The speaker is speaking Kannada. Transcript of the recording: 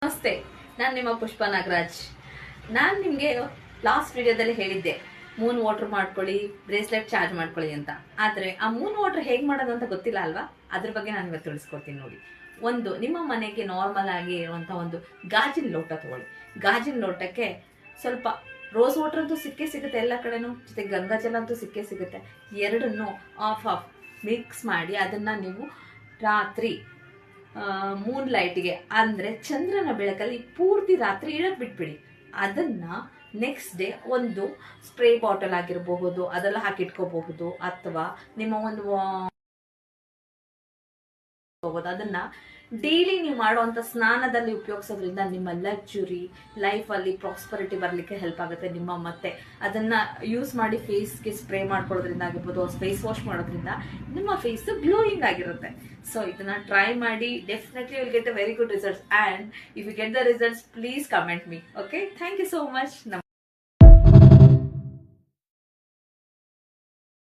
ನಮಸ್ತೆ, ನಾನು ನಿಮ್ಮ ಪುಷ್ಪ ನಾಗರಾಜ್. ನಾನು ನಿಮಗೆ ಲಾಸ್ಟ್ ವಿಡಿಯೋದಲ್ಲಿ ಹೇಳಿದ್ದೆ ಮೂನ್ ವಾಟರ್ ಮಾಡ್ಕೊಳ್ಳಿ, ಬ್ರೇಸ್ಲೆಟ್ ಚಾರ್ಜ್ ಮಾಡ್ಕೊಳ್ಳಿ ಅಂತ. ಆದರೆ ಆ ಮೂನ್ ವಾಟರ್ ಹೇಗೆ ಮಾಡೋದು ಅಂತ ಗೊತ್ತಿಲ್ಲ ಅಲ್ವಾ? ಅದ್ರ ಬಗ್ಗೆ ನಾನು ಇವತ್ತು ತಿಳಿಸ್ಕೊಡ್ತೀನಿ ನೋಡಿ. ಒಂದು, ನಿಮ್ಮ ಮನೆಗೆ ನಾರ್ಮಲ್ ಆಗಿ ಇರುವಂಥ ಒಂದು ಗಾಜಿನ ಲೋಟ ತಗೊಳ್ಳಿ. ಗಾಜಿನ ಲೋಟಕ್ಕೆ ಸ್ವಲ್ಪ ರೋಸ್ ವಾಟರ್ ಅಂತೂ ಸಿಕ್ಕೇ ಸಿಗುತ್ತೆ ಎಲ್ಲ ಕಡೆನೂ, ಜೊತೆಗೆ ಗಂಗಾಜಲ ಅಂತೂ ಸಿಕ್ಕೇ ಸಿಗುತ್ತೆ. ಎರಡನ್ನು ಆಫ್ ಮಿಕ್ಸ್ ಮಾಡಿ ಅದನ್ನು ನೀವು ರಾತ್ರಿ ಮೂನ್ ಲೈಟ್ಗೆ ಅಂದರೆ ಚಂದ್ರನ ಬೆಳಕಲ್ಲಿ ಪೂರ್ತಿ ರಾತ್ರಿ ಇಡಕ್ ಬಿಟ್ಬಿಡಿ. ಅದನ್ನ ನೆಕ್ಸ್ಟ್ ಡೇ ಒಂದು ಸ್ಪ್ರೇ ಬಾಟಲ್ ಆಗಿರಬಹುದು ಅದೆಲ್ಲ ಹಾಕಿಟ್ಕೋಬಹುದು, ಅಥವಾ ನಿಮ್ಮ ಒಂದು ಅದನ್ನ ಡೈಲಿ ನೀವು ಮಾಡುವಂತ ಸ್ನಾನದಲ್ಲಿ ಉಪಯೋಗಿಸೋದ್ರಿಂದ ನಿಮ್ಮ ಲಕ್ಸುರಿ ಲೈಫಲ್ಲಿ ಪ್ರಾಸ್ಪರಿಟಿ ಬರಲಿಕ್ಕೆ ಹೆಲ್ಪ್ ಆಗುತ್ತೆ. ನಿಮ್ಮ ಮತ್ತೆ ಅದನ್ನ ಯೂಸ್ ಮಾಡಿ ಫೇಸ್ಗೆ ಸ್ಪ್ರೇ ಮಾಡ್ಕೊಳ್ಳೋದ್ರಿಂದ ಆಗಿರ್ಬೋದು, ಫೇಸ್ ವಾಶ್ ಮಾಡೋದ್ರಿಂದ ನಿಮ್ಮ ಫೇಸ್ ಗ್ಲೋಯಿಂಗ್ ಆಗಿರುತ್ತೆ. ಸೊ ಇದನ್ನ ಟ್ರೈ ಮಾಡಿ, definitely will get a very good results. And if you get the results, please comment me. Okay, thank you so much.